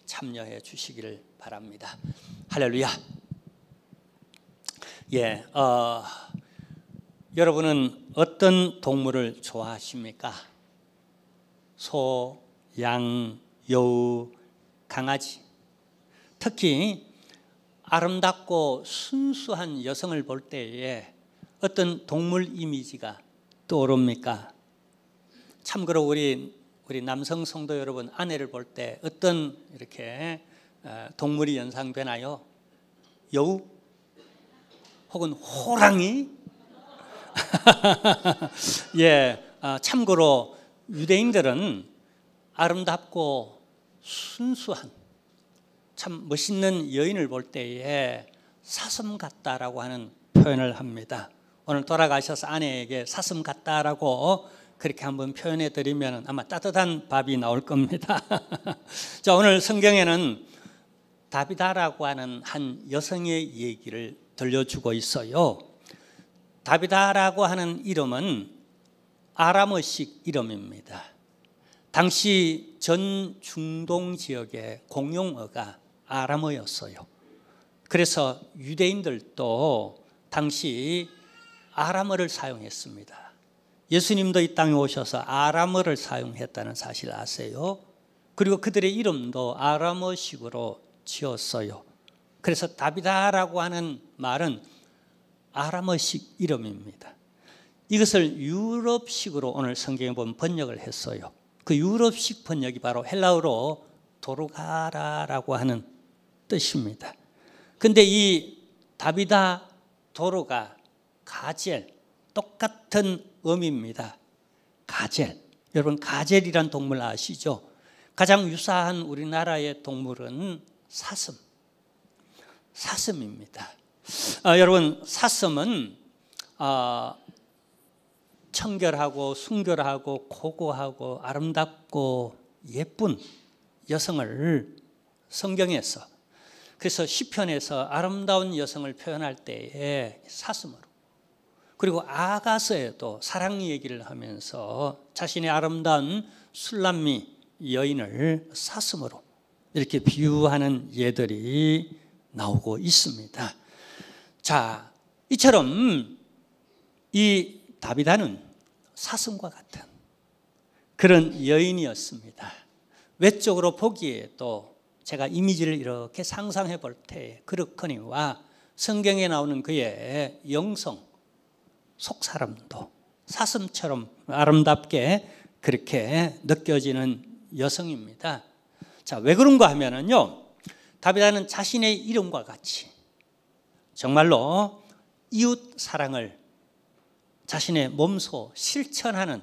참여해 주시기를 바랍니다. 할렐루야. 여러분은 어떤 동물을 좋아하십니까? 소, 양, 여우, 강아지. 특히 아름답고 순수한 여성을 볼 때에 어떤 동물 이미지가 떠오릅니까? 참고로 우리 남성 성도 여러분, 아내를 볼 때 어떤 이렇게 동물이 연상되나요? 여우? 혹은 호랑이? 참고로 유대인들은 아름답고 순수한 참 멋있는 여인을 볼 때에 사슴 같다라고 하는 표현을 합니다. 오늘 돌아가셔서 아내에게 사슴 같다라고 그렇게 한번 표현해 드리면 아마 따뜻한 밥이 나올 겁니다. 자, 오늘 성경에는 다비다라고 하는 한 여성의 얘기를 들려주고 있어요. 다비다라고 하는 이름은 아람어식 이름입니다. 당시 전 중동 지역의 공용어가 아람어였어요. 그래서 유대인들도 당시 아람어를 사용했습니다. 예수님도 이 땅에 오셔서 아람어를 사용했다는 사실 아세요? 그리고 그들의 이름도 아람어식으로 지었어요. 그래서 다비다라고 하는 말은 아람어식 이름입니다. 이것을 유럽식으로 오늘 성경에 보면 번역을 했어요. 그 유럽식 번역이 바로 헬라어로 도로가라라고 하는 뜻입니다. 근데 이 다비다, 도로가, 가젤, 똑같은 어미입니다. 가젤. 여러분, 가젤이란 동물 아시죠? 가장 유사한 우리나라의 동물은 사슴입니다. 여러분, 사슴은 청결하고 순결하고 고고하고 아름답고 예쁜 여성을 성경에서, 그래서 시편에서 아름다운 여성을 표현할 때에 사슴으로, 그리고 아가서에도 사랑 얘기를 하면서 자신의 아름다운 술람미 여인을 사슴으로 이렇게 비유하는 예들이 나오고 있습니다. 자, 이처럼 이 다비다는 사슴과 같은 그런 여인이었습니다. 외적으로 보기에도 제가 이미지를 이렇게 상상해 볼 때 그렇거니와 성경에 나오는 그의 영성, 속사람도 사슴처럼 아름답게 그렇게 느껴지는 여성입니다. 자, 왜 그런가 하면은요, 다비다는 자신의 이름과 같이 정말로 이웃 사랑을 자신의 몸소 실천하는,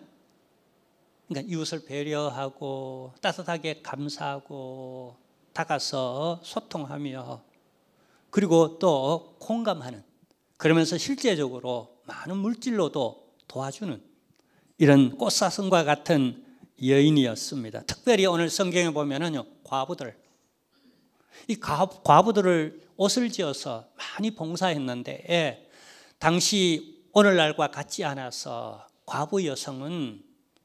그러니까 이웃을 배려하고 따뜻하게 감사하고 다가서 소통하며 그리고 또 공감하는, 그러면서 실제적으로 많은 물질로도 도와주는 이런 꽃사슴과 같은 여인이었습니다. 특별히 오늘 성경에 보면은요, 과부들, 이 과부들을 옷을 지어서 많이 봉사했는데 당시 오늘날과 같지 않아서 과부 여성은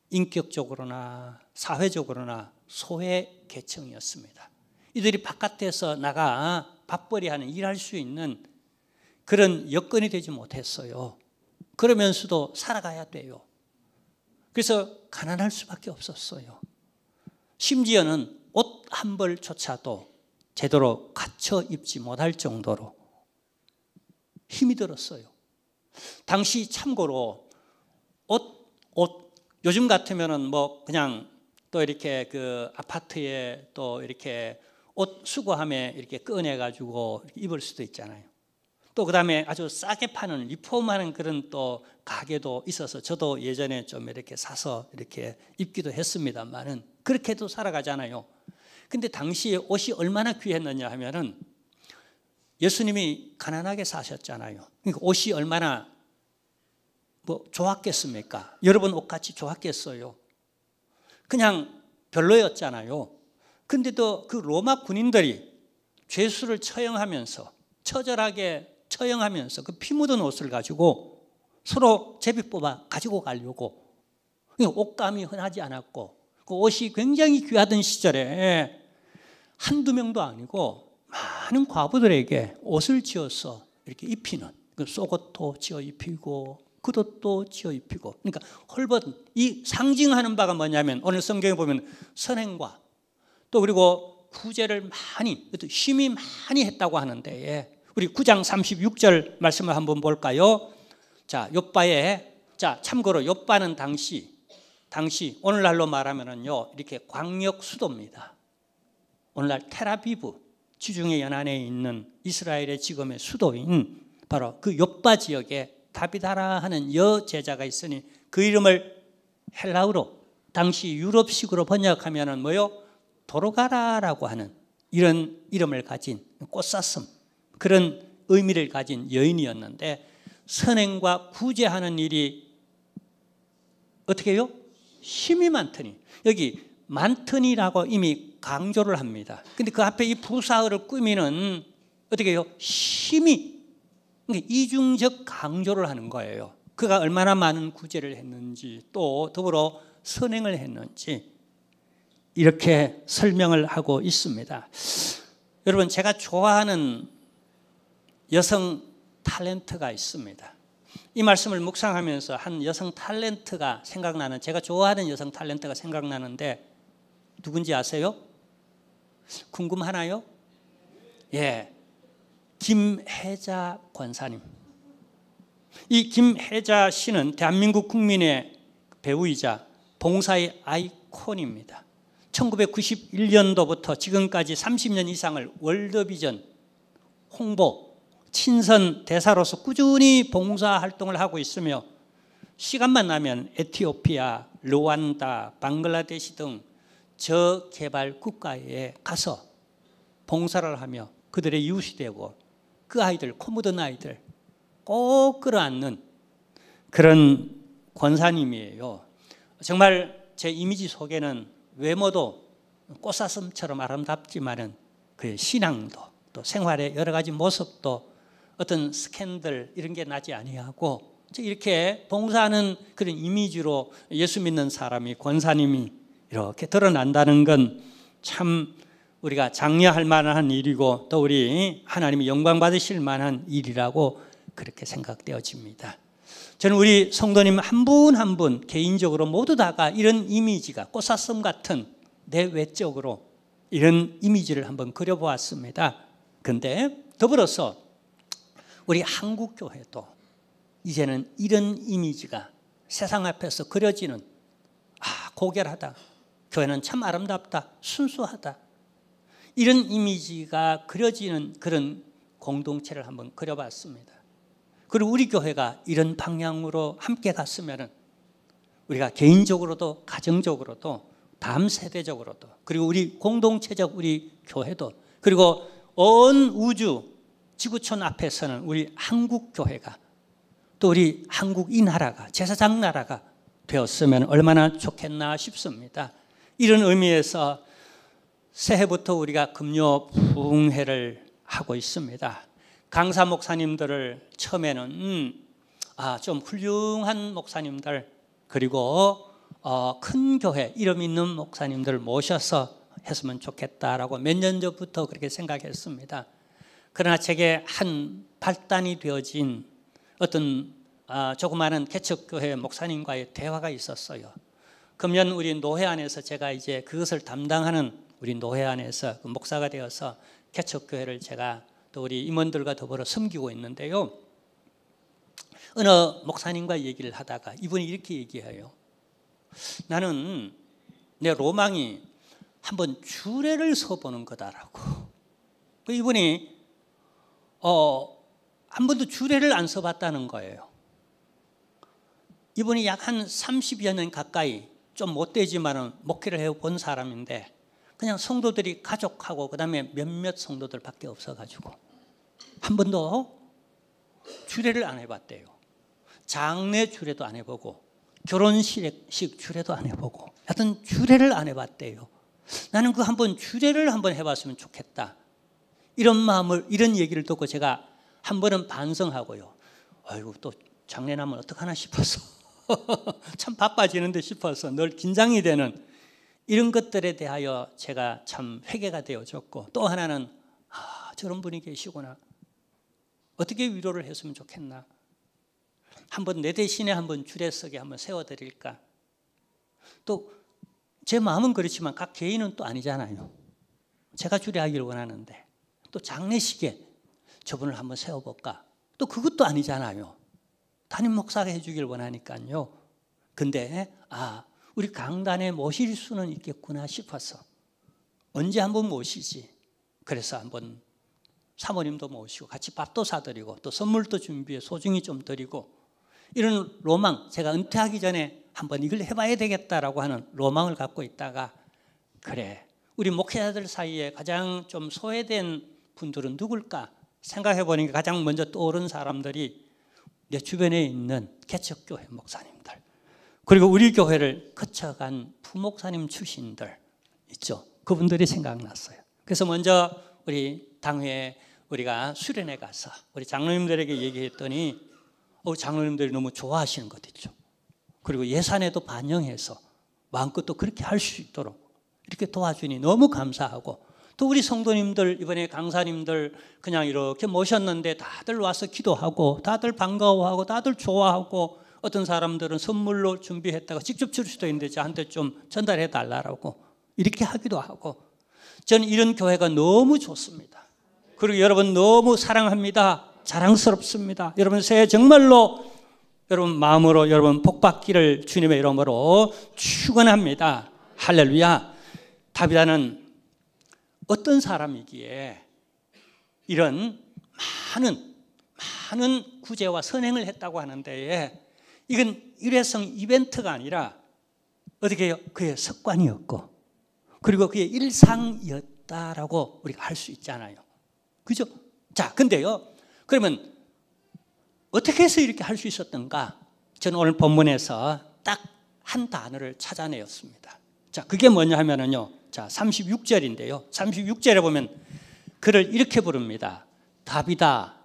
인격적으로나 사회적으로나 소외 계층이었습니다. 이들이 바깥에서 나가 밥벌이하는, 일할 수 있는 그런 여건이 되지 못했어요. 그러면서도 살아가야 돼요. 그래서 가난할 수밖에 없었어요. 심지어는 옷 한 벌조차도 제대로 갖춰 입지 못할 정도로 힘이 들었어요. 당시 참고로 옷 요즘 같으면은 뭐 그냥 또 이렇게 그 아파트에 또 이렇게 옷 수거함에 이렇게 꺼내 가지고 입을 수도 있잖아요. 또 그다음에 아주 싸게 파는 리폼하는 그런 또 가게도 있어서 저도 예전에 좀 이렇게 사서 이렇게 입기도 했습니다만은 그렇게도 살아가잖아요. 근데 당시에 옷이 얼마나 귀했느냐 하면은 예수님이 가난하게 사셨잖아요. 그러니까 옷이 얼마나 뭐 좋았겠습니까? 여러분 옷같이 좋았겠어요? 그냥 별로였잖아요. 근데도 그 로마 군인들이 죄수를 처형하면서 처절하게 처형하면서 그 피 묻은 옷을 가지고 서로 제비 뽑아 가지고 가려고, 옷감이 흔하지 않았고 그 옷이 굉장히 귀하던 시절에 한두 명도 아니고 많은 과부들에게 옷을 지어서 이렇게 입히는, 속옷도 지어 입히고 겉옷도 지어 입히고, 그러니까 헐벗은, 이 상징하는 바가 뭐냐면 오늘 성경에 보면 선행과 또 그리고 구제를 많이, 심히 많이 했다고 하는데, 우리 9장 36절 말씀을 한번 볼까요? 자, 욥바에, 자, 참고로 욥바는 당시 오늘날로 말하면은요, 이렇게 광역 수도입니다. 오늘날 텔아비브, 지중해 연안에 있는 이스라엘의 지금의 수도인 바로 그 욥바 지역에 다비다라 하는 여제자가 있으니 그 이름을 헬라어로 당시 유럽식으로 번역하면은 뭐요? 도로가라라고 하는 이런 이름을 가진 꽃사슴, 그런 의미를 가진 여인이었는데, 선행과 구제하는 일이 어떻게 해요? 힘이 많더니, 여기 많더니라고 이미 강조를 합니다. 근데 그 앞에 이 부사어를 꾸미는 어떻게 해요? 힘이, 그러니까 이중적 강조를 하는 거예요. 그가 얼마나 많은 구제를 했는지, 또 더불어 선행을 했는지 이렇게 설명을 하고 있습니다. 여러분, 제가 좋아하는 여성 탤런트가 있습니다. 이 말씀을 묵상하면서 한 여성 탤런트가 생각나는, 제가 좋아하는 여성 탤런트가 생각나는데 누군지 아세요? 궁금하나요? 예, 김혜자 권사님. 이 김혜자 씨는 대한민국 국민의 배우이자 봉사의 아이콘입니다. 1991년도부터 지금까지 30년 이상을 월드비전 홍보 친선 대사로서 꾸준히 봉사활동을 하고 있으며, 시간만 나면 에티오피아, 르완다, 방글라데시 등 저개발 국가에 가서 봉사를 하며 그들의 이웃이 되고 그 아이들, 코 묻은 아이들 꼭 끌어안는 그런 권사님이에요. 정말 제 이미지 속에는 외모도 꽃사슴처럼 아름답지만은 그 신앙도 또 생활의 여러 가지 모습도 어떤 스캔들 이런 게 나지 아니하고 이렇게 봉사하는 그런 이미지로 예수 믿는 사람이, 권사님이 이렇게 드러난다는 건 참 우리가 장려할 만한 일이고 또 우리 하나님이 영광 받으실 만한 일이라고 그렇게 생각되어집니다. 저는 우리 성도님 한 분 한 분 개인적으로 모두 다가 이런 이미지가 꽃사슴 같은 내 외적으로 이런 이미지를 한번 그려보았습니다. 그런데 더불어서 우리 한국교회도 이제는 이런 이미지가 세상 앞에서 그려지는, 고결하다, 교회는 참 아름답다, 순수하다, 이런 이미지가 그려지는 그런 공동체를 한번 그려봤습니다. 그리고 우리 교회가 이런 방향으로 함께 갔으면 우리가 개인적으로도 가정적으로도 다음 세대적으로도 그리고 우리 공동체적 우리 교회도 그리고 온 우주 지구촌 앞에서는 우리 한국 교회가 또 우리 한국 이 나라가 제사장 나라가 되었으면 얼마나 좋겠나 싶습니다. 이런 의미에서 새해부터 우리가 금요 부흥회를 하고 있습니다. 강사 목사님들을 처음에는 좀 훌륭한 목사님들 그리고 큰 교회 이름 있는 목사님들을 모셔서 했으면 좋겠다라고 몇 년 전부터 그렇게 생각했습니다. 그러나 제게 한 발단이 되어진 어떤 조그마한 개척교회 목사님과의 대화가 있었어요. 금년 우리 노회 안에서 제가 이제 그것을 담당하는 우리 노회 안에서 그 목사가 되어서 개척교회를 제가 또 우리 임원들과 더불어 섬기고 있는데요. 어느 목사님과 얘기를 하다가 이분이 이렇게 얘기해요. 나는 내 로망이 한번 주례를 서보는 거다라고. 이분이 한 번도 주례를 안 서봤다는 거예요. 이분이 약 한 30여 년 가까이 좀 못되지만 목회를 해본 사람인데 그냥 성도들이 가족하고 그다음에 몇몇 성도들밖에 없어가지고 한 번도 주례를 안 해봤대요. 장례 주례도 안 해보고 결혼식 주례도 안 해보고 하여튼 주례를 안 해봤대요. 나는 그 한번 주례를 한번 해봤으면 좋겠다. 이런 마음을 이런 얘기를 듣고 제가 한 번은 반성하고요. 아이고 또 장례 나면 어떡하나 싶어서 참 바빠지는데 싶어서 늘 긴장이 되는 이런 것들에 대하여 제가 참 회개가 되어졌고, 또 하나는 저런 분이 계시구나. 어떻게 위로를 했으면 좋겠나. 한번 내 대신에 한번 주례석에 한번 세워드릴까. 또 제 마음은 그렇지만 각 개인은 또 아니잖아요. 제가 주례하기를 원하는데 또 장례식에 저분을 한번 세워볼까. 또 그것도 아니잖아요. 담임 목사가 해주길 원하니까요. 근데 우리 강단에 모실 수는 있겠구나 싶어서 언제 한번 모시지. 그래서 한번 사모님도 모시고 같이 밥도 사드리고 또 선물도 준비해 소중히 좀 드리고, 이런 로망, 제가 은퇴하기 전에 한번 이걸 해봐야 되겠다라고 하는 로망을 갖고 있다가, 그래, 우리 목회자들 사이에 가장 좀 소외된 분들은 누굴까 생각해 보니까 가장 먼저 떠오른 사람들이 내 주변에 있는 개척교회 목사님들, 그리고 우리 교회를 거쳐간 부목사님 출신들 있죠. 그분들이 생각났어요. 그래서 먼저 우리 당회에 우리가 수련회 가서 우리 장로님들에게 얘기했더니 장로님들이 너무 좋아하시는 것 있죠. 그리고 예산에도 반영해서 마음껏 또 그렇게 할 수 있도록 이렇게 도와주니 너무 감사하고, 또 우리 성도님들 이번에 강사님들 그냥 이렇게 모셨는데 다들 와서 기도하고 다들 반가워하고 다들 좋아하고, 어떤 사람들은 선물로 준비했다가 직접 줄 수도 있는데 저한테 좀 전달해 달라고 이렇게 하기도 하고, 저는 이런 교회가 너무 좋습니다. 그리고 여러분 너무 사랑합니다. 자랑스럽습니다. 여러분 새해 정말로 여러분 마음으로 여러분 복받기를 주님의 이름으로 축원합니다. 할렐루야. 다비다는 어떤 사람이기에 이런 많은 구제와 선행을 했다고 하는데, 이건 일회성 이벤트가 아니라 어떻게 해요? 그의 습관이었고 그리고 그의 일상이었다라고 우리가 할 수 있잖아요. 그죠? 자, 근데요, 그러면 어떻게 해서 이렇게 할 수 있었던가? 저는 오늘 본문에서 딱 한 단어를 찾아내었습니다. 자, 그게 뭐냐 하면은요, 자, 36절인데요. 36절에 보면 그를 이렇게 부릅니다. 다비다,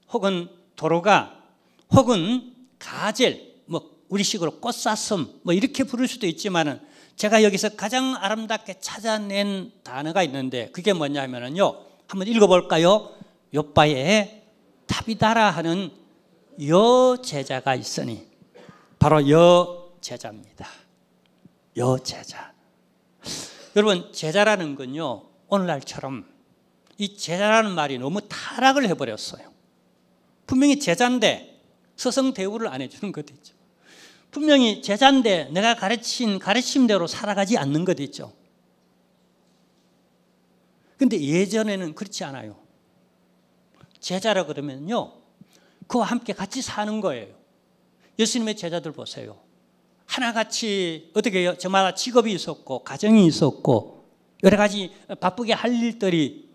혹은 도로가, 혹은 가젤, 뭐 우리식으로 꽃사슴, 뭐 이렇게 부를 수도 있지만은, 제가 여기서 가장 아름답게 찾아낸 단어가 있는데 그게 뭐냐 하면은요, 한번 읽어볼까요? 욥바에 다비다라 하는 여제자가 있으니, 바로 여제자입니다. 여제자. 여러분, 제자라는 건요, 오늘날처럼 이 제자라는 말이 너무 타락을 해버렸어요. 분명히 제자인데 서성 대우를 안 해주는 것 있죠. 분명히 제자인데 내가 가르친 가르침대로 살아가지 않는 것 있죠. 근데 예전에는 그렇지 않아요. 제자라 그러면요, 그와 함께 같이 사는 거예요. 예수님의 제자들 보세요. 하나같이 어떻게 해요? 저마다 직업이 있었고 가정이 있었고 여러 가지 바쁘게 할 일들이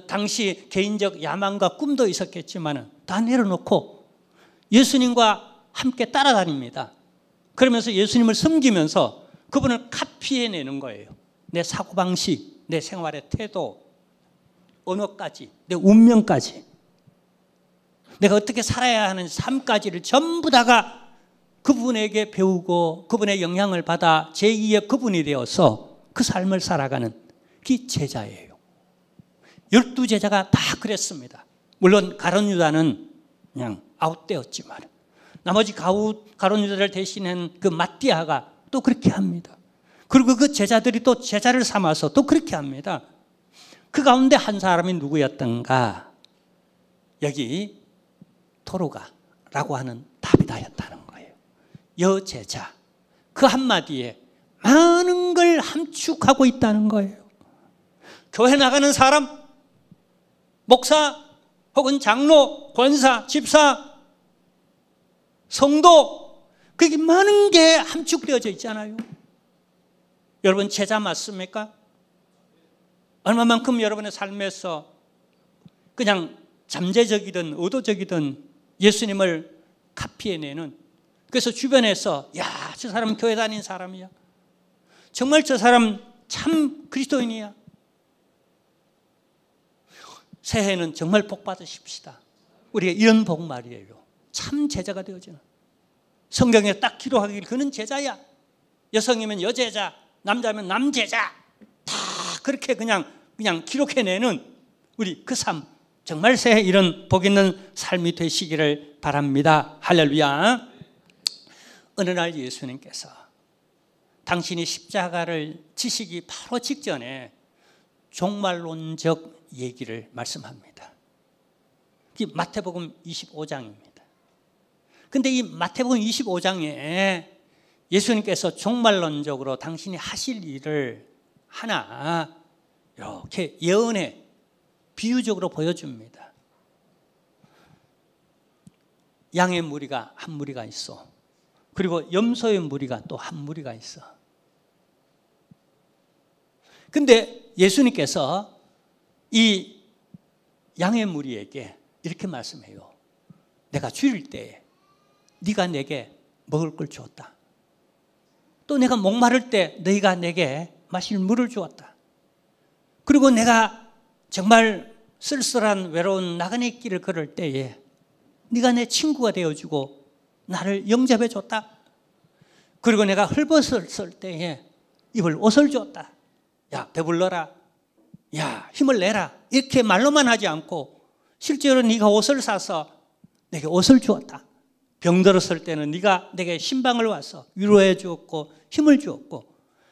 당시 개인적 야망과 꿈도 있었겠지만 다 내려놓고 예수님과 함께 따라다닙니다. 그러면서 예수님을 섬기면서 그분을 카피해내는 거예요. 내 사고방식, 내 생활의 태도, 언어까지, 내 운명까지, 내가 어떻게 살아야 하는 삶까지를 전부 다가 그분에게 배우고 그분의 영향을 받아 제2의 그분이 되어서 그 삶을 살아가는 그 제자예요. 12제자가 다 그랬습니다. 물론 가룟 유다는 그냥 아웃되었지만 나머지 가룟 유다를 대신한 그 마띠아가 또 그렇게 합니다. 그리고 그 제자들이 또 제자를 삼아서 또 그렇게 합니다. 그 가운데 한 사람이 누구였던가? 여기 도로가라고 하는 다비다였다는 거예요. 여제자. 그 한마디에 많은 걸 함축하고 있다는 거예요. 교회 나가는 사람, 목사 혹은 장로, 권사, 집사, 성도, 그게 많은 게 함축되어져 있잖아요. 여러분 제자 맞습니까? 얼마만큼 여러분의 삶에서 그냥 잠재적이든 의도적이든 예수님을 카피해내는, 그래서 주변에서 야, 저 사람 교회 다닌 사람이야, 정말 저 사람 참 그리스도인이야, 새해는 정말 복 받으십시다. 우리가 이런 복 말이에요. 참 제자가 되어지는, 성경에 딱 기록하길 그는 제자야. 여성이면 여제자, 남자면 남제자 다 그렇게 그냥 기록해내는 우리 그 삶, 정말 새 이런 복 있는 삶이 되시기를 바랍니다. 할렐루야. 어느 날 예수님께서 당신이 십자가를 지시기 바로 직전에 종말론적 얘기를 말씀합니다. 마태복음 25장입니다. 근데 이 마태복음 25장에 예수님께서 종말론적으로 당신이 하실 일을 하나 이렇게 예언해 비유적으로 보여줍니다. 양의 무리가 한 무리가 있어. 그리고 염소의 무리가 또 한 무리가 있어. 근데 예수님께서 이 양의 무리에게 이렇게 말씀해요. 내가 줄일 때에 네가 내게 먹을 걸 주었다. 또 내가 목마를 때 너희가 내게 마실 물을 주었다. 그리고 내가 정말 쓸쓸한 외로운 나그네 길을 걸을 때에 네가 내 친구가 되어주고 나를 영접해 줬다. 그리고 내가 헐벗었을 때에 입을 옷을 줬다. 야, 배불러라. 야, 힘을 내라. 이렇게 말로만 하지 않고 실제로 네가 옷을 사서 내게 옷을 주었다. 병들었을 때는 네가 내게 신방을 와서 위로해 주었고 힘을 주었고,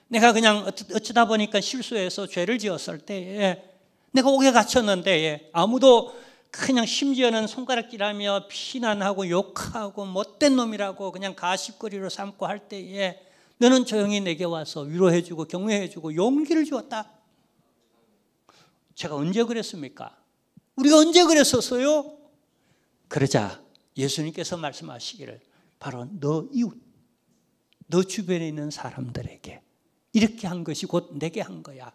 내가 그냥 어쩌다 보니까 실수해서 죄를 지었을 때에 내가 옥에 갇혔는데 아무도 그냥 심지어는 손가락질하며 비난하고 욕하고 못된 놈이라고 그냥 가십거리로 삼고 할 때에 너는 조용히 내게 와서 위로해 주고 격려해 주고 용기를 주었다. 제가 언제 그랬습니까? 우리가 언제 그랬었어요? 그러자 예수님께서 말씀하시기를 바로 너 이웃, 너 주변에 있는 사람들에게 이렇게 한 것이 곧 내게 한 거야.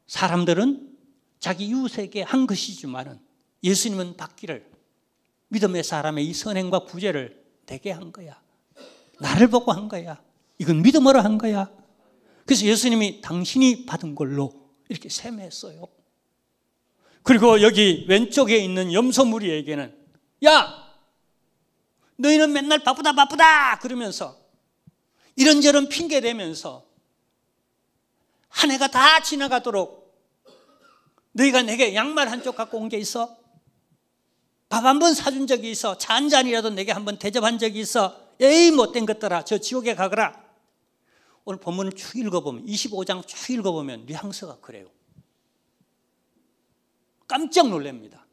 사람들은 자기 이웃에게 한 것이지만은 예수님은 받기를 믿음의 사람의 이 선행과 구제를 내게 한 거야. 나를 보고 한 거야. 이건 믿음으로 한 거야. 그래서 예수님이 당신이 받은 걸로 이렇게 셈했어요. 그리고 여기 왼쪽에 있는 염소 무리에게는 야, 너희는 맨날 바쁘다 그러면서 이런저런 핑계 대면서 한 해가 다 지나가도록 너희가 내게 양말 한쪽 갖고 온 게 있어? 밥 한 번 사준 적이 있어? 차 한 잔이라도 내게 한 번 대접한 적이 있어? 에이 못된 것들아, 저 지옥에 가거라. 오늘 본문을 쭉 읽어보면 25장 쭉 읽어보면 뉘앙스가 그래요. 깜짝 놀랍니다.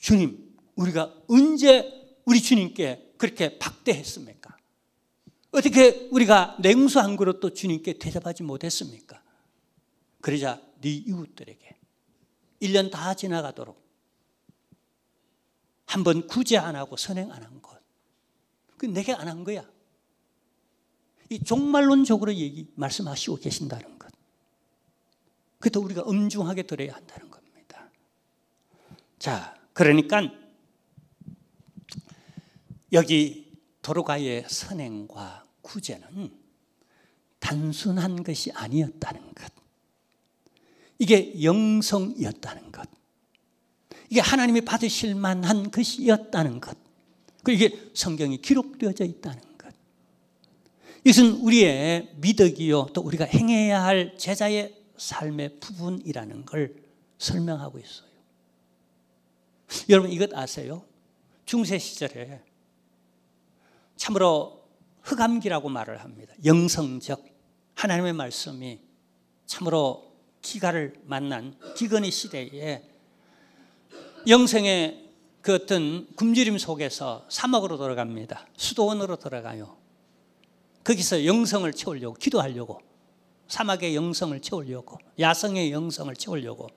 주님, 우리가 언제 우리 주님께 그렇게 박대했습니까? 어떻게 우리가 냉수 한 그릇도 주님께 대접하지 못했습니까? 그러자 네 이웃들에게 1년 다 지나가도록 한번 구제 안 하고 선행 안 한 것, 그 내게 안 한 거야. 이 종말론적으로 말씀하시고 계신다는 것, 그것도 우리가 엄중하게 들어야 한다는 겁니다. 자, 그러니까 여기 도로가의 선행과 구제는 단순한 것이 아니었다는 것, 이게 영성이었다는 것, 이게 하나님이 받으실 만한 것이었다는 것, 그리고 이게 성경이 기록되어져 있다는 것, 이것은 우리의 미덕이요 또 우리가 행해야 할 제자의 삶의 부분이라는 걸 설명하고 있어요. 여러분 이것 아세요? 중세 시절에 참으로 흑암기라고 말을 합니다. 영성적 하나님의 말씀이 참으로 기가를 만난 기근의 시대에 영생의 그 어떤 굶주림 속에서 사막으로 돌아갑니다. 수도원으로 들어가요. 거기서 영성을 채우려고 기도하려고, 사막의 영성을 채우려고, 야성의 영성을 채우려고.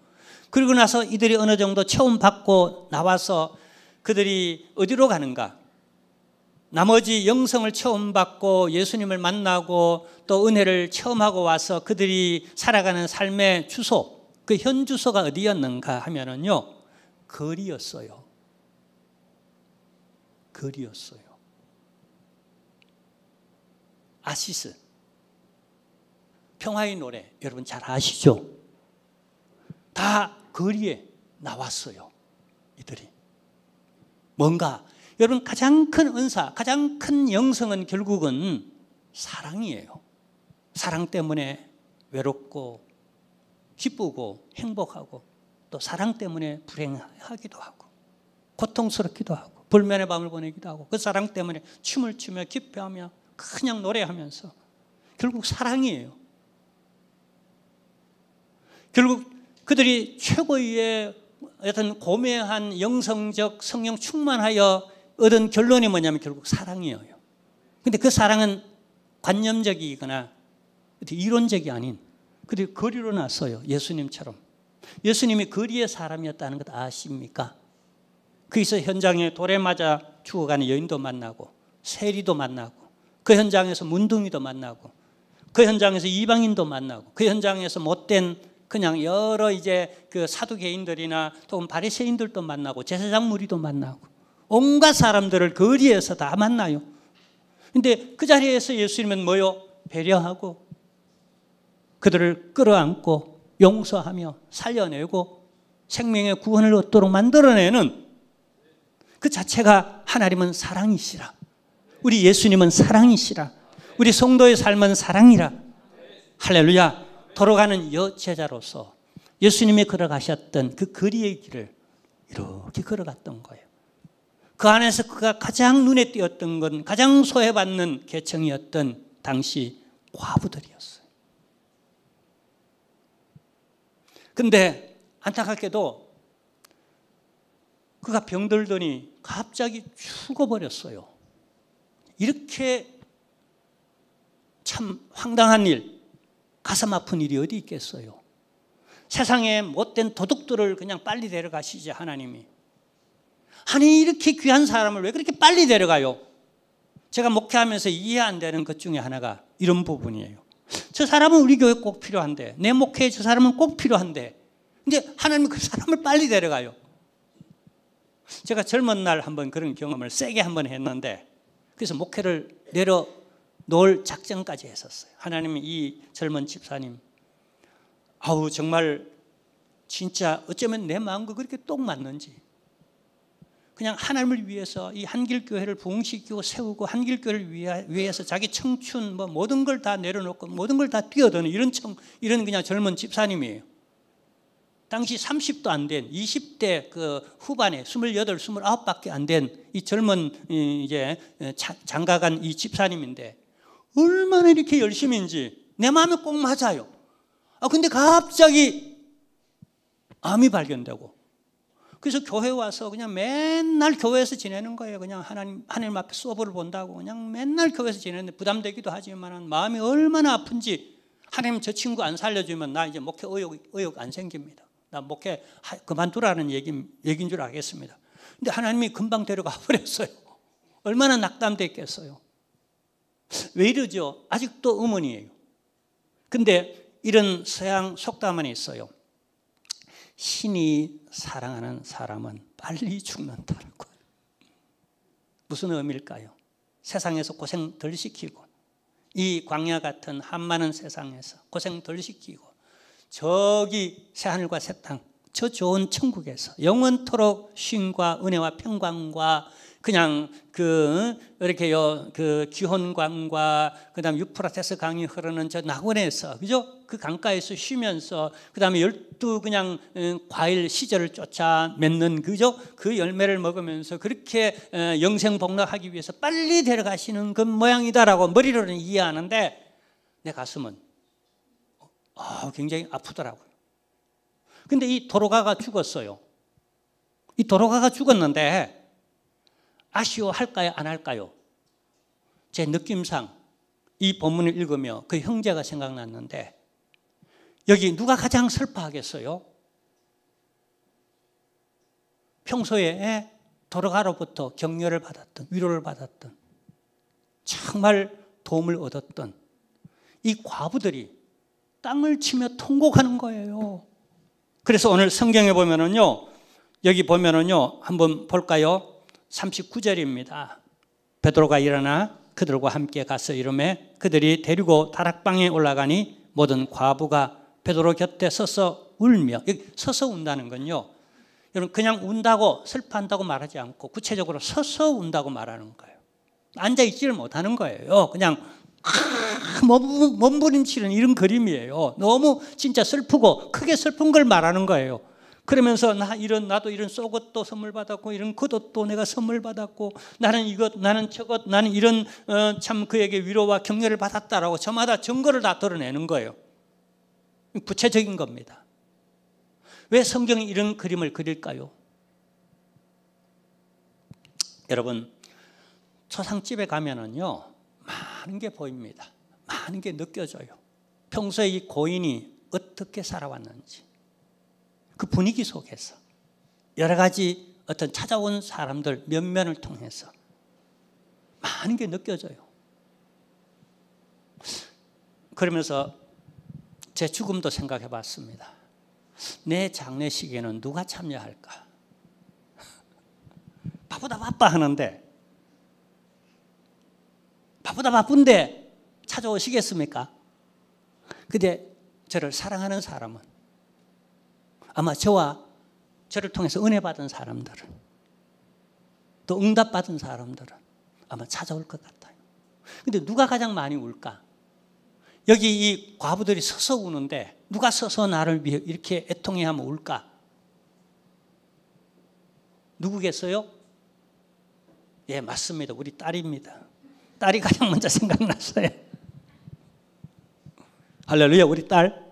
그리고 나서 이들이 어느 정도 체험받고 나와서 그들이 어디로 가는가? 나머지 영성을 체험받고 예수님을 만나고 또 은혜를 체험하고 와서 그들이 살아가는 삶의 주소, 그 현 주소가 어디였는가 하면은요, 거리였어요. 거리였어요. 아시스, 평화의 노래 여러분 잘 아시죠? 다 거리에 나왔어요. 이들이 뭔가, 여러분 가장 큰 은사, 가장 큰 영성은 결국은 사랑이에요. 사랑 때문에 외롭고 기쁘고 행복하고 또 사랑 때문에 불행하기도 하고 고통스럽기도 하고 불면의 밤을 보내기도 하고 그 사랑 때문에 춤을 추며 기뻐하며 그냥 노래하면서 결국 사랑이에요. 결국 그들이 최고의 어떤 고매한 영성적 성령 충만하여 얻은 결론이 뭐냐면 결국 사랑이에요. 근데 그 사랑은 관념적이거나 이론적이 아닌 그들이 거리로 났어요. 예수님처럼. 예수님이 거리의 사람이었다는 것 아십니까? 거기서 현장에 돌에 맞아 죽어가는 여인도 만나고 세리도 만나고 그 현장에서 문둥이도 만나고 그 현장에서 이방인도 만나고 그 현장에서 못된 그냥 여러 이제 그 사두개인들이나 또는 바리새인들도 만나고 제사장 무리도 만나고 온갖 사람들을 거리에서 다 만나요. 근데 그 자리에서 예수님은 뭐요? 배려하고 그들을 끌어안고 용서하며 살려내고 생명의 구원을 얻도록 만들어내는 그 자체가 하나님은 사랑이시라. 우리 예수님은 사랑이시라. 우리 성도의 삶은 사랑이라. 할렐루야. 돌아가는 여제자로서 예수님이 걸어가셨던 그 거리의 길을 이렇게 걸어갔던 거예요. 그 안에서 그가 가장 눈에 띄었던 건 가장 소외받는 계층이었던 당시 과부들이었어요. 근데 안타깝게도 그가 병들더니 갑자기 죽어버렸어요. 이렇게 참 황당한 일, 가슴 아픈 일이 어디 있겠어요. 세상에 못된 도둑들을 그냥 빨리 데려가시지 하나님이. 아니 이렇게 귀한 사람을 왜 그렇게 빨리 데려가요? 제가 목회하면서 이해 안 되는 것 중에 하나가 이런 부분이에요. 저 사람은 우리 교회 꼭 필요한데 내 목회에 저 사람은 꼭 필요한데 근데 하나님은 그 사람을 빨리 데려가요. 제가 젊은 날 한번 그런 경험을 세게 한번 했는데 그래서 목회를 내려놓을 작정까지 했었어요. 하나님이 이 젊은 집사님 아우 정말 진짜 어쩌면 내 마음과 그렇게 똑 맞는지 그냥 하나님을 위해서 이 한길교회를 부흥시키고 세우고 한길교회를 위해서 자기 청춘 뭐 모든 걸 다 내려놓고 모든 걸 다 뛰어드는 이런 그냥 젊은 집사님이에요. 당시 30도 안 된 20대 그 후반에 28, 29밖에 안 된 이 젊은 이제 장가간 이 집사님인데 얼마나 이렇게 열심인지 내 마음에 꼭 맞아요. 근데 갑자기 암이 발견되고 그래서 교회 와서 그냥 맨날 교회에서 지내는 거예요. 그냥 하나님 앞에 수업을 본다고 그냥 맨날 교회에서 지내는데 부담되기도 하지만 마음이 얼마나 아픈지 하나님 저 친구 안 살려주면 나 이제 목회 의욕 안 생깁니다. 나 목회 그만두라는 얘기인 줄 알겠습니다. 근데 하나님이 금방 데려가 버렸어요. 얼마나 낙담됐겠어요. 왜 이러죠? 아직도 의문이에요. 근데 이런 서양 속담은 있어요. 신이 사랑하는 사람은 빨리 죽는다라고. 무슨 의미일까요? 세상에서 고생 덜 시키고 이 광야 같은 한 많은 세상에서 고생 덜 시키고 저기 새하늘과 새 땅 저 좋은 천국에서 영원토록 쉼과 은혜와 평강과 그냥 이렇게요 그 기혼강과 그다음 유프라테스 강이 흐르는 저 낙원에서 그죠? 그 강가에서 쉬면서 그다음에 12 그냥 과일 시절을 쫓아 맺는 그죠? 그 열매를 먹으면서 그렇게 영생복락하기 위해서 빨리 데려가시는 그 모양이다라고 머리로는 이해하는데 내 가슴은 굉장히 아프더라고요. 근데 이 도로가가 죽었어요. 이 도로가가 죽었는데 아쉬워할까요? 안 할까요? 제 느낌상 이 본문을 읽으며 그 형제가 생각났는데 여기 누가 가장 슬퍼하겠어요? 평소에 도로가로부터 격려를 받았던 위로를 받았던 정말 도움을 얻었던 이 과부들이 땅을 치며 통곡하는 거예요. 그래서 오늘 성경에 보면은요, 여기 보면은요, 한번 볼까요? 39절입니다. 베드로가 일어나 그들과 함께 가서 이르매 그들이 데리고 다락방에 올라가니 모든 과부가 베드로 곁에 서서 울며, 여기 서서 운다는 건요, 여러분 그냥 운다고 슬퍼한다고 말하지 않고 구체적으로 서서 운다고 말하는 거예요. 앉아 있지를 못하는 거예요. 그냥 몸부림치는 이런 그림이에요. 너무 진짜 슬프고 크게 슬픈 걸 말하는 거예요. 그러면서 나도 이런 속옷도 선물 받았고 이런 겉옷도 내가 선물 받았고 나는 이것 나는 저것 나는 이런 참 그에게 위로와 격려를 받았다라고 저마다 증거를 다 드러내는 거예요. 구체적인 겁니다. 왜 성경이 이런 그림을 그릴까요? 여러분, 초상집에 가면은요 많은 게 보입니다. 많은 게 느껴져요. 평소에 이 고인이 어떻게 살아왔는지 그 분위기 속에서 여러 가지 어떤 찾아온 사람들 면면을 통해서 많은 게 느껴져요. 그러면서 제 죽음도 생각해 봤습니다. 내 장례식에는 누가 참여할까? 바쁘다 바빠 하는데 바쁘다 바쁜데 찾아오시겠습니까? 근데 저를 사랑하는 사람은 아마 저와 저를 통해서 은혜 받은 사람들은 또 응답 받은 사람들은 아마 찾아올 것 같아요. 근데 누가 가장 많이 울까? 여기 이 과부들이 서서 우는데 누가 서서 나를 위해 이렇게 애통해하면 울까? 누구겠어요? 예, 맞습니다. 우리 딸입니다. 딸이 가장 먼저 생각났어요. 할렐루야, 우리 딸.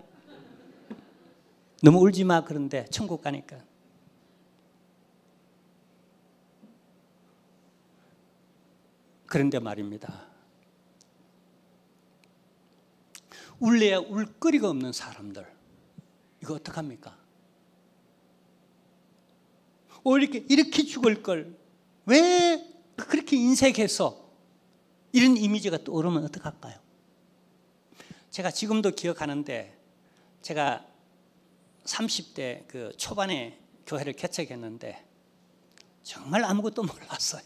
너무 울지 마. 그런데 천국 가니까. 그런데 말입니다. 울래야 울 거리가 없는 사람들. 이거 어떡합니까? 이렇게 죽을 걸 왜 그렇게 인색해서 이런 이미지가 떠오르면 어떡할까요? 제가 지금도 기억하는데 제가 30대 그 초반에 교회를 개척했는데 정말 아무것도 몰랐어요.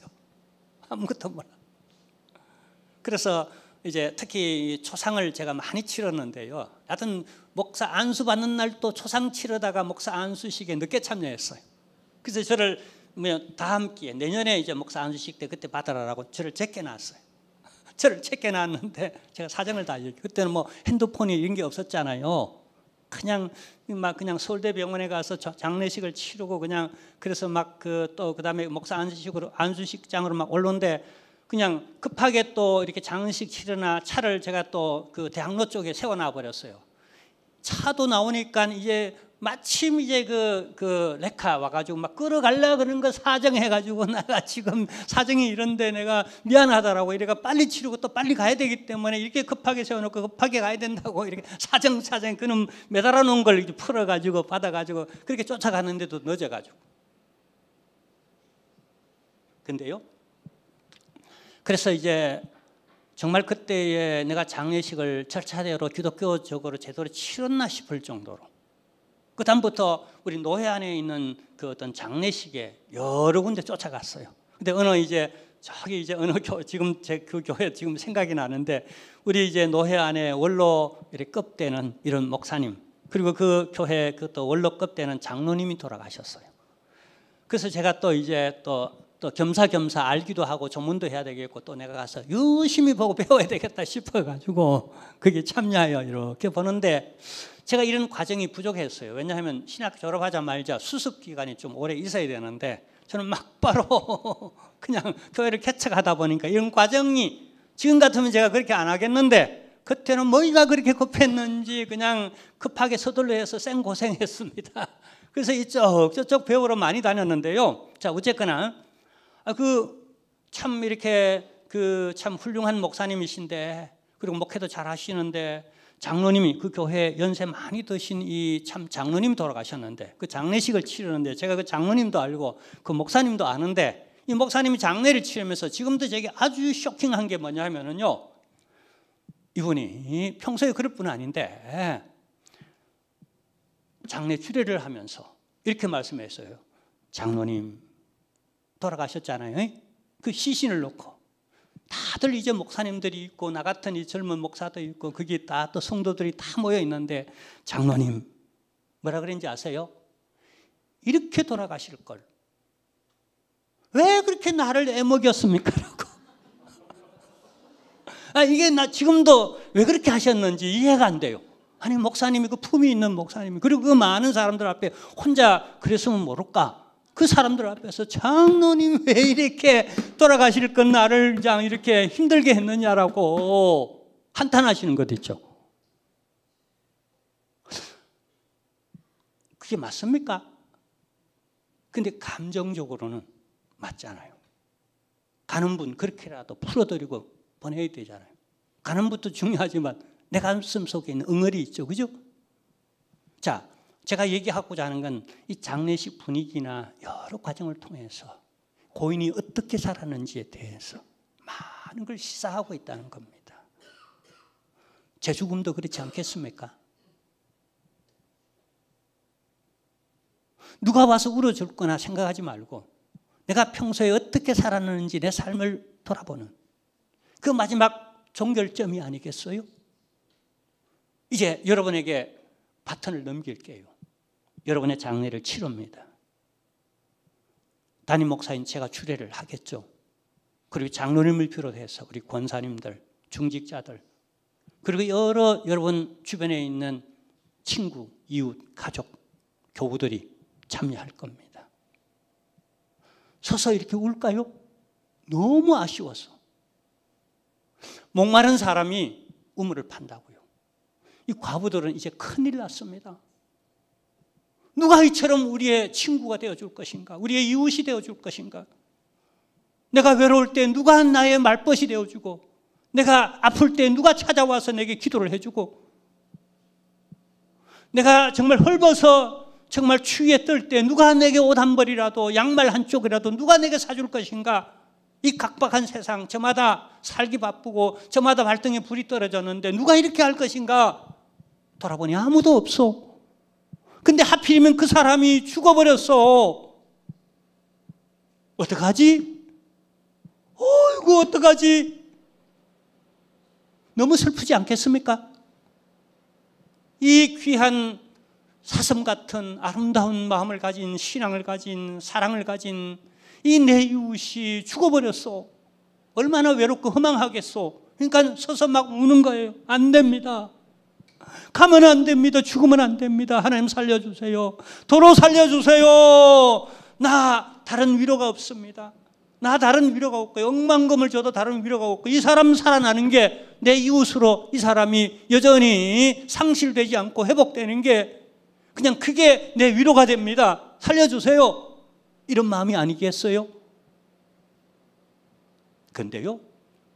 아무것도 몰라. 그래서 이제 특히 초상을 제가 많이 치렀는데요. 하여튼 목사 안수 받는 날도 초상 치르다가 목사 안수식에 늦게 참여했어요. 그래서 저를 다음 기회 내년에 이제 목사 안수식 때 그때 받으라고 저를 제껴놨어요. 저를 제껴놨는데 제가 사정을 다 얘기해요. 그때는 뭐 핸드폰이 이런 게 없었잖아요. 그냥 서울대병원에 가서 장례식을 치르고 그냥 그래서 막 또 그다음에 목사 안수식장으로 막 올라온데 그냥 급하게 또 이렇게 장례식 치르나 차를 제가 또 그 대학로 쪽에 세워놔 버렸어요. 차도 나오니까 이제 마침 이제 그 레카 와가지고 막 끌어갈라 그러는 거 사정해가지고 내가 지금 사정이 이런데 내가 미안하다라고 이래가 빨리 치르고 또 빨리 가야 되기 때문에 이렇게 급하게 세워놓고 급하게 가야 된다고 이렇게 사정 그놈 매달아 놓은 걸 이렇게 풀어가지고 받아가지고 그렇게 쫓아가는데도 늦어가지고. 근데요. 그래서 이제 정말 그때에 내가 장례식을 절차대로 기독교적으로 제대로 치렀나 싶을 정도로 그 다음부터 우리 노회 안에 있는 그 어떤 장례식에 여러 군데 쫓아갔어요. 근데 어느 이제 저기 이제 어느 지금 제 그 교회 지금 생각이 나는데 우리 이제 노회 안에 원로 이렇게 급되는 이런 목사님 그리고 그 교회 그또 원로 급되는 장로님이 돌아가셨어요. 그래서 제가 또 이제 또 겸사겸사 알기도 하고 조문도 해야 되겠고 또 내가 가서 유심히 보고 배워야 되겠다 싶어가지고 거기에 참여하여 이렇게 보는데 제가 이런 과정이 부족했어요. 왜냐하면 신학 졸업하자마자 수습 기간이 좀 오래 있어야 되는데 저는 막바로 그냥 교회를 개척하다 보니까 이런 과정이 지금 같으면 제가 그렇게 안 하겠는데 그때는 뭐가 그렇게 급했는지 그냥 급하게 서둘러 해서 생고생했습니다. 그래서 이쪽 저쪽 배우러 많이 다녔는데요. 자, 어쨌거나 참 이렇게 참 훌륭한 목사님이신데 그리고 목회도 잘 하시는데 장로님이 그 교회 연세 많이 드신 이 참 장로님 돌아가셨는데 그 장례식을 치르는데 제가 그 장로님도 알고 그 목사님도 아는데 이 목사님이 장례를 치르면서 지금도 제게 아주 쇼킹한 게 뭐냐 하면은요. 이분이 평소에 그럴 분은 아닌데 장례 주례를 하면서 이렇게 말씀했어요. 장로님 돌아가셨잖아요. 그 시신을 놓고 다들 이제 목사님들이 있고 나 같은 이 젊은 목사도 있고 거기 다 또 성도들이 다 모여 있는데 장로님 뭐라 그랬는지 아세요? 이렇게 돌아가실 걸 왜 그렇게 나를 애먹였습니까? 라고 이게 나 지금도 왜 그렇게 하셨는지 이해가 안 돼요. 아니, 목사님이 그 품이 있는 목사님이, 그리고 그 많은 사람들 앞에 혼자 그랬으면 모를까? 그 사람들 앞에서 장로님 왜 이렇게 돌아가실 건 나를 그냥 이렇게 힘들게 했느냐라고 한탄하시는 것 있죠. 그게 맞습니까? 근데 감정적으로는 맞잖아요. 가는 분 그렇게라도 풀어드리고 보내야 되잖아요. 가는 분도 중요하지만 내 가슴 속에 있는 응어리 있죠. 그죠? 자, 제가 얘기하고자 하는 건 이 장례식 분위기나 여러 과정을 통해서 고인이 어떻게 살았는지에 대해서 많은 걸 시사하고 있다는 겁니다. 제 죽음도 그렇지 않겠습니까? 누가 와서 울어줄 거나 생각하지 말고 내가 평소에 어떻게 살았는지 내 삶을 돌아보는 그 마지막 종결점이 아니겠어요? 이제 여러분에게 바톤을 넘길게요. 여러분의 장례를 치릅니다. 담임 목사인 제가 주례를 하겠죠. 그리고 장로님을 비롯해서 우리 권사님들, 중직자들, 그리고 여러분 주변에 있는 친구, 이웃, 가족, 교우들이 참여할 겁니다. 서서 이렇게 울까요? 너무 아쉬워서. 목마른 사람이 우물을 판다고요. 이 과부들은 이제 큰일 났습니다. 누가 이처럼 우리의 친구가 되어줄 것인가? 우리의 이웃이 되어줄 것인가? 내가 외로울 때 누가 나의 말벗이 되어주고, 내가 아플 때 누가 찾아와서 내게 기도를 해주고, 내가 정말 헐벗어 정말 추위에 떨 때 누가 내게 옷 한 벌이라도, 양말 한 쪽이라도 누가 내게 사줄 것인가? 이 각박한 세상, 저마다 살기 바쁘고 저마다 발등에 불이 떨어졌는데 누가 이렇게 할 것인가? 돌아보니 아무도 없어. 근데 하필이면 그 사람이 죽어버렸어. 어떡하지? 어이구, 어떡하지? 너무 슬프지 않겠습니까? 이 귀한 사슴 같은 아름다운 마음을 가진, 신앙을 가진, 사랑을 가진 이 내 이웃이 죽어버렸어. 얼마나 외롭고 허망하겠어. 그러니까 서서 막 우는 거예요. 안 됩니다. 가면 안 됩니다. 죽으면 안 됩니다. 하나님 살려주세요. 도로 살려주세요. 나 다른 위로가 없습니다. 나 다른 위로가 없고, 억만금을 줘도 다른 위로가 없고, 이 사람 살아나는 게 내 이웃으로 이 사람이 여전히 상실되지 않고 회복되는 게 그냥 그게 내 위로가 됩니다. 살려주세요. 이런 마음이 아니겠어요? 근데요,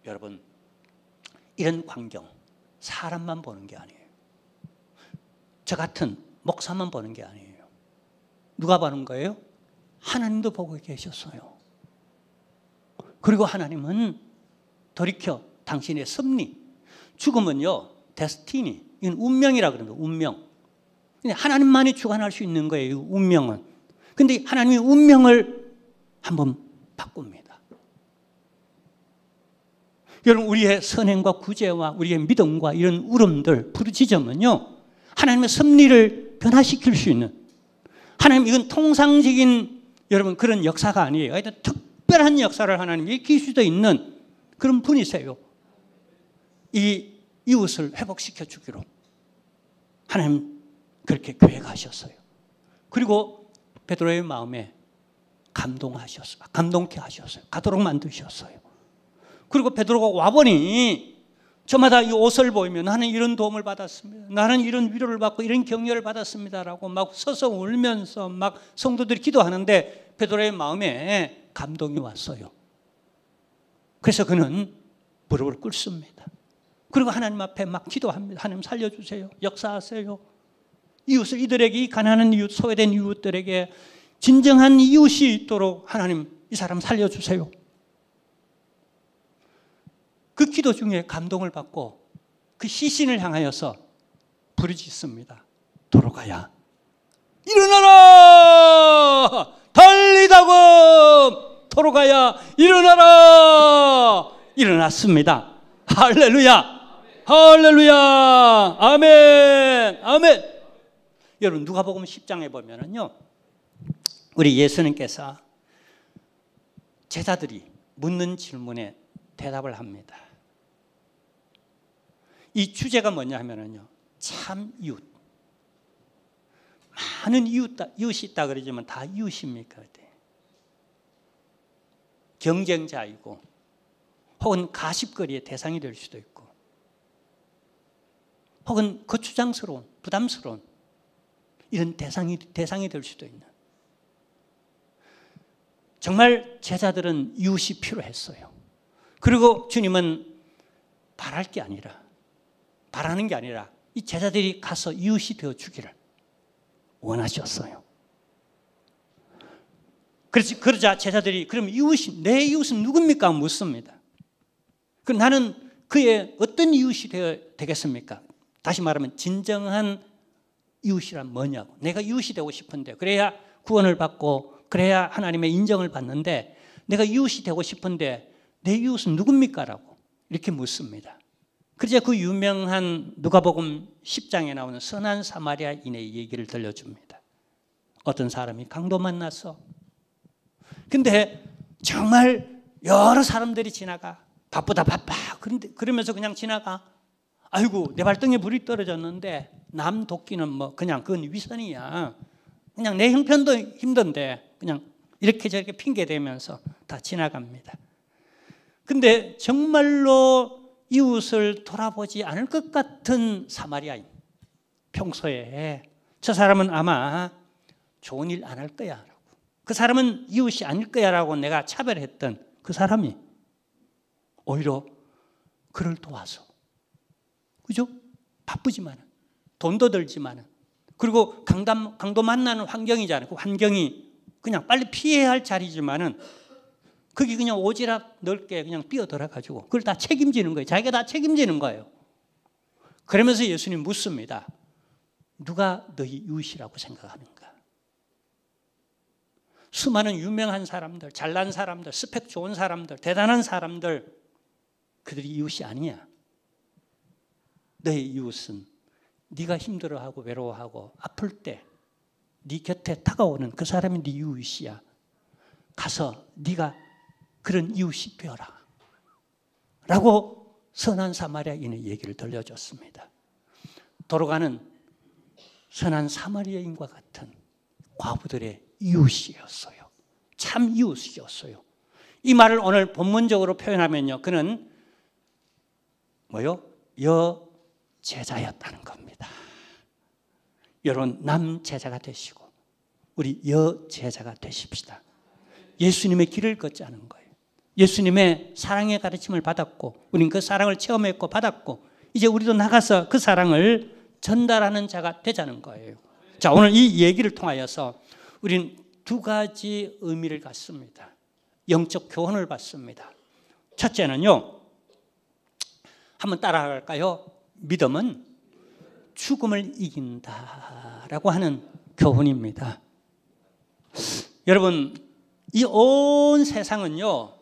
여러분, 이런 광경, 사람만 보는 게 아니에요. 저 같은 목사만 보는 게 아니에요. 누가 보는 거예요? 하나님도 보고 계셨어요. 그리고 하나님은 돌이켜 당신의 섭리, 죽음은요, 데스티니, 이건 운명이라 그럽니다. 운명. 하나님만이 주관할 수 있는 거예요, 운명은. 근데 하나님이 운명을 한번 바꿉니다. 여러분, 우리의 선행과 구제와 우리의 믿음과 이런 울음들, 부르짖음은요, 하나님의 섭리를 변화시킬 수 있는, 하나님, 이건 통상적인 여러분 그런 역사가 아니에요. 하여튼 특별한 역사를 하나님이 기수도 있는 그런 분이세요. 이 이웃을 회복시켜 주기로 하나님 그렇게 계획하셨어요. 그리고 베드로의 마음에 감동하셨어요. 감동케 하셨어요. 가도록 만드셨어요. 그리고 베드로가 와보니 저마다 이 옷을 보이면 나는 이런 도움을 받았습니다. 나는 이런 위로를 받고 이런 격려를 받았습니다라고 막 서서 울면서 막 성도들이 기도하는데 베드로의 마음에 감동이 왔어요. 그래서 그는 무릎을 꿇습니다. 그리고 하나님 앞에 막 기도합니다. 하나님 살려주세요. 역사하세요. 이웃을, 이들에게, 이 가난한 이웃, 소외된 이웃들에게 진정한 이웃이 있도록 하나님 이 사람 살려주세요. 그 기도 중에 감동을 받고 그 시신을 향하여서 부르짖습니다. 도로가야, 일어나라! 달리다고! 도로가야, 일어나라! 일어났습니다. 할렐루야! 할렐루야! 아멘! 아멘! 여러분, 누가복음 10장에 보면은요, 우리 예수님께서 제자들이 묻는 질문에 대답을 합니다. 이 주제가 뭐냐 하면은요, 참 이웃. 많은 이웃이 있다 그러지만 다 이웃입니까? 경쟁자이고 혹은 가십거리의 대상이 될 수도 있고 혹은 거추장스러운, 부담스러운 이런 대상이 될 수도 있는, 정말 제자들은 이웃이 필요했어요. 그리고 주님은 바라는 게 아니라 이 제자들이 가서 이웃이 되어 주기를 원하셨어요. 그러자 제자들이 그럼 내 이웃은 누굽니까? 묻습니다. 그럼 나는 그의 어떤 이웃이 되겠습니까? 다시 말하면 진정한 이웃이란 뭐냐고. 내가 이웃이 되고 싶은데, 그래야 구원을 받고 그래야 하나님의 인정을 받는데, 내가 이웃이 되고 싶은데 내 이웃은 누굽니까? 라고 이렇게 묻습니다. 그러자 그 유명한 누가복음 10장에 나오는 선한 사마리아인의 얘기를 들려줍니다. 어떤 사람이 강도 만났어. 근데 정말 여러 사람들이 지나가. 바쁘다. 그러면서 그냥 지나가. 아이고, 내 발등에 불이 떨어졌는데 남 돕기는 뭐 그냥 그건 위선이야. 그냥 내 형편도 힘든데 그냥 이렇게 저렇게 핑계 대면서 다 지나갑니다. 근데 정말로 이웃을 돌아보지 않을 것 같은 사마리아인, 평소에 저 사람은 아마 좋은 일 안 할 거야 라고, 그 사람은 이웃이 아닐 거야 라고 내가 차별했던 그 사람이 오히려 그를 도와서, 그죠? 바쁘지만은, 돈도 들지만은, 그리고 강도 만나는 환경이잖아요. 그 환경이 그냥 빨리 피해야 할 자리지만은 거기 그냥 오지랖 넓게 그냥 뛰어들어가지고 그걸 다 책임지는 거예요. 자기가 다 책임지는 거예요. 그러면서 예수님 묻습니다. 누가 너희 이웃이라고 생각하는가? 수많은 유명한 사람들, 잘난 사람들, 스펙 좋은 사람들, 대단한 사람들, 그들이 이웃이 아니야. 너의 이웃은 네가 힘들어하고 외로워하고 아플 때 네 곁에 다가오는 그 사람이 네 이웃이야. 가서 네가 그런 이웃이 되어라 라고 선한 사마리아인의 얘기를 들려줬습니다. 돌아가는 선한 사마리아인과 같은 과부들의 이웃이었어요. 참 이웃이었어요. 이 말을 오늘 본문적으로 표현하면요, 그는 여제자였다는 겁니다. 여러분, 남제자가 되시고 우리 여제자가 되십시다. 예수님의 길을 걷자는 거예요. 예수님의 사랑의 가르침을 받았고 우린 그 사랑을 체험했고 받았고 이제 우리도 나가서 그 사랑을 전달하는 자가 되자는 거예요. 자, 오늘 이 얘기를 통하여서 우린 두 가지 의미를 갖습니다. 영적 교훈을 받습니다. 첫째는요, 한번 따라갈까요? 믿음은 죽음을 이긴다라고 하는 교훈입니다. 여러분, 이 온 세상은요,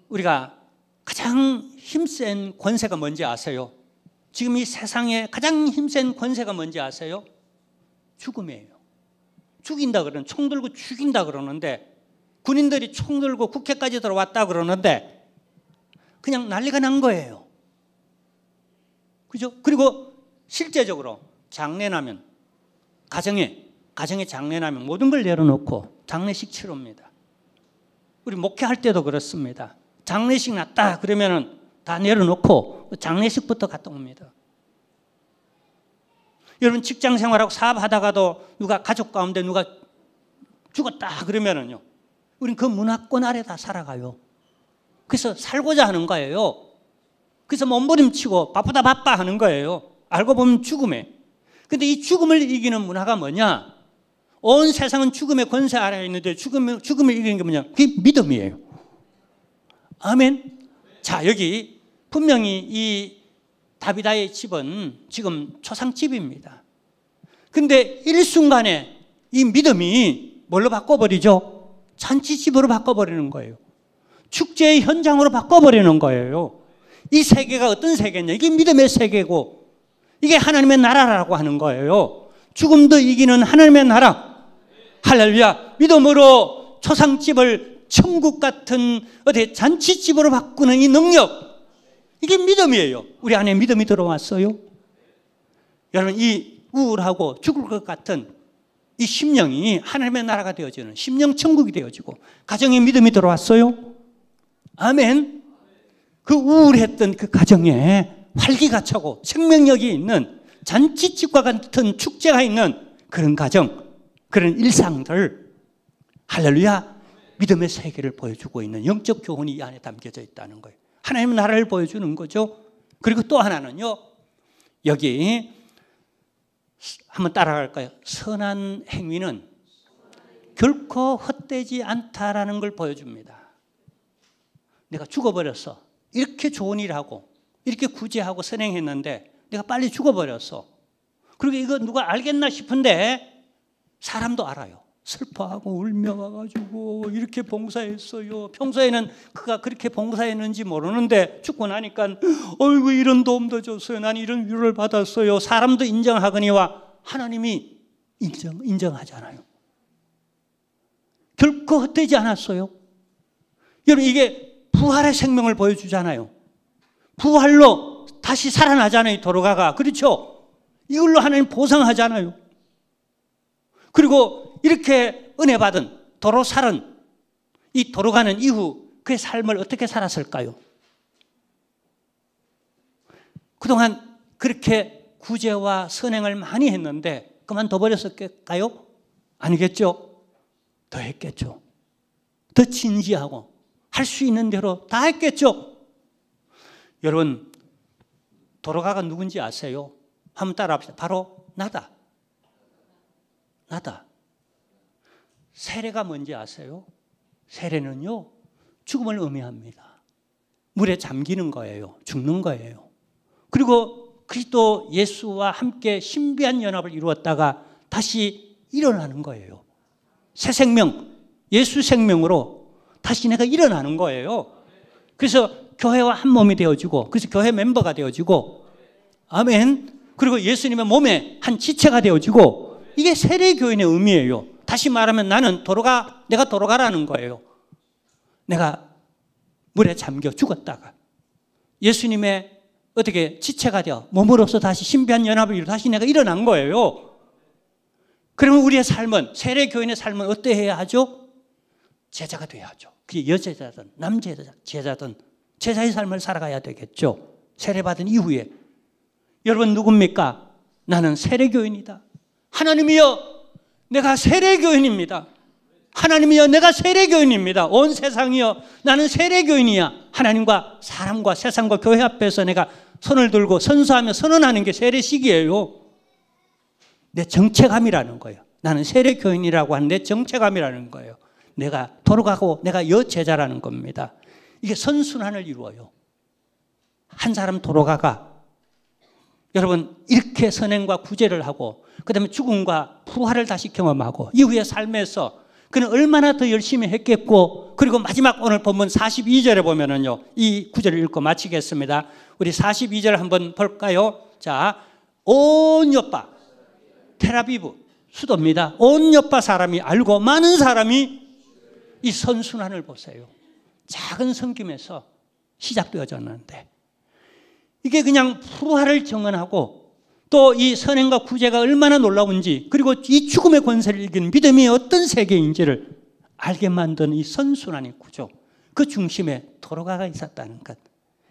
우리가 가장 힘센 권세가 뭔지 아세요? 지금 이 세상에 가장 힘센 권세가 뭔지 아세요? 죽음이에요. 죽인다 그러는, 총 들고 죽인다 그러는데, 군인들이 총 들고 국회까지 들어왔다 그러는데 그냥 난리가 난 거예요. 그죠? 그리고 실제적으로 장례나면, 가정에 장례나면 모든 걸 내려놓고 장례식 치릅니다. 우리 목회할 때도 그렇습니다. 장례식 났다 그러면은 다 내려놓고 장례식부터 갔다 옵니다. 여러분, 직장 생활하고 사업하다가도 누가 가족 가운데 누가 죽었다 그러면은요, 우린 그 문화권 아래 다 살아가요. 그래서 살고자 하는 거예요. 그래서 몸부림치고 바쁘다 바빠 하는 거예요. 알고 보면 죽음에. 근데 이 죽음을 이기는 문화가 뭐냐? 온 세상은 죽음의 권세 아래에 있는데 죽음을 이기는 게 뭐냐? 그게 믿음이에요. 아멘. 자, 여기 분명히 이 다비다의 집은 지금 초상집입니다. 근데 일순간에 이 믿음이 뭘로 바꿔버리죠? 잔치집으로 바꿔버리는 거예요. 축제의 현장으로 바꿔버리는 거예요. 이 세계가 어떤 세계냐? 이게 믿음의 세계고 이게 하나님의 나라라고 하는 거예요. 죽음도 이기는 하나님의 나라. 할렐루야. 믿음으로 초상집을 천국 같은 어디 잔치집으로 바꾸는 이 능력, 이게 믿음이에요. 우리 안에 믿음이 들어왔어요. 여러분, 이 우울하고 죽을 것 같은 이 심령이 하나님의 나라가 되어지는 심령 천국이 되어지고 가정에 믿음이 들어왔어요. 아멘. 그 우울했던 그 가정에 활기가 차고 생명력이 있는 잔치집과 같은 축제가 있는 그런 가정, 그런 일상들, 할렐루야, 믿음의 세계를 보여주고 있는 영적 교훈이 이 안에 담겨져 있다는 거예요. 하나님의 나라를 보여주는 거죠. 그리고 또 하나는요, 여기 한번 따라갈까요? 선한 행위는 결코 헛되지 않다라는 걸 보여줍니다. 내가 죽어버렸어. 이렇게 좋은 일하고 이렇게 구제하고 선행했는데 내가 빨리 죽어버렸어. 그리고 이거 누가 알겠나 싶은데 사람도 알아요. 슬퍼하고 울며 와가지고 이렇게 봉사했어요. 평소에는 그가 그렇게 봉사했는지 모르는데 죽고 나니까 어이구 이런 도움도 줬어요. 난 이런 위로를 받았어요. 사람도 인정하거니와 하나님이 인정하잖아요. 결코 헛되지 않았어요. 여러분, 이게 부활의 생명을 보여주잖아요. 부활로 다시 살아나잖아요. 도로가가. 그렇죠? 이걸로 하나님 보상하잖아요. 그리고 이렇게 은혜 받은 도로살은 이 도로가는 이후 그의 삶을 어떻게 살았을까요? 그동안 그렇게 구제와 선행을 많이 했는데 그만둬버렸을까요? 아니겠죠? 더 했겠죠. 더 진지하고 할 수 있는 대로 다 했겠죠. 여러분, 도로가가 누군지 아세요? 한번 따라합시다. 바로 나다. 나다. 세례가 뭔지 아세요? 세례는요, 죽음을 의미합니다. 물에 잠기는 거예요. 죽는 거예요. 그리고 그리스도 예수와 함께 신비한 연합을 이루었다가 다시 일어나는 거예요. 새 생명, 예수 생명으로 다시 내가 일어나는 거예요. 그래서 교회와 한 몸이 되어지고, 그래서 교회 멤버가 되어지고, 아멘. 그리고 예수님의 몸의 한 지체가 되어지고, 이게 세례교인의 의미예요. 다시 말하면 내가 도로가라는 거예요. 내가 물에 잠겨 죽었다가 예수님의 어떻게 지체가 되어 몸으로서 다시 신비한 연합을 이루어 다시 내가 일어난 거예요. 그러면 우리의 삶은, 세례교인의 삶은 어떠해야 하죠? 제자가 돼야 하죠. 그게 여제자든 남제자든 제자의 삶을 살아가야 되겠죠. 세례받은 이후에. 여러분 누굽니까? 나는 세례교인이다. 하나님이여, 내가 세례교인입니다. 하나님이여, 내가 세례교인입니다. 온 세상이여, 나는 세례교인이야. 하나님과 사람과 세상과 교회 앞에서 내가 손을 들고 선수하며 선언하는 게 세례식이에요. 내 정체감이라는 거예요. 나는 세례교인이라고 하는 내 정체감이라는 거예요. 내가 돌아가고 내가 여제자라는 겁니다. 이게 선순환을 이루어요. 한 사람 도로가가 여러분 이렇게 선행과 구제를 하고 그 다음에 죽음과 부활을 다시 경험하고 이후의 삶에서 그는 얼마나 더 열심히 했겠고, 그리고 마지막 오늘 본문 42절에 보면은요, 이 구절을 읽고 마치겠습니다. 우리 42절 한번 볼까요? 자, 온 요파, 텔아비브 수도입니다. 온 요파 사람이 알고 많은 사람이 이 선순환을 보세요. 작은 섬김에서 시작되어졌는데 이게 그냥 부활을 정언하고 또 이 선행과 구제가 얼마나 놀라운지, 그리고 이 죽음의 권세를 이긴 믿음이 어떤 세계인지를 알게 만든 이 선순환의 구조, 그 중심에 도로가가 있었다는 것.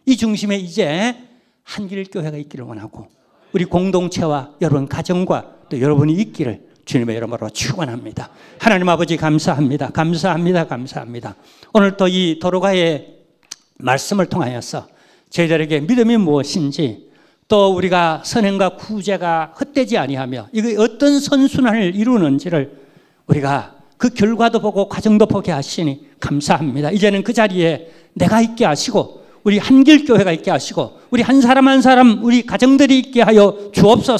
이 중심에 이제 한길교회가 있기를 원하고 우리 공동체와 여러분 가정과 또 여러분이 있기를 주님의 이름으로 축원합니다. 하나님 아버지 감사합니다. 감사합니다. 감사합니다. 오늘 또 이 도로가의 말씀을 통하여서 저희들에게 믿음이 무엇인지, 또 우리가 선행과 구제가 헛되지 아니하며 이게 어떤 선순환을 이루는지를 우리가 그 결과도 보고 과정도 보게 하시니 감사합니다. 이제는 그 자리에 내가 있게 하시고 우리 한길교회가 있게 하시고 우리 한 사람 한 사람 우리 가정들이 있게 하여 주옵소서.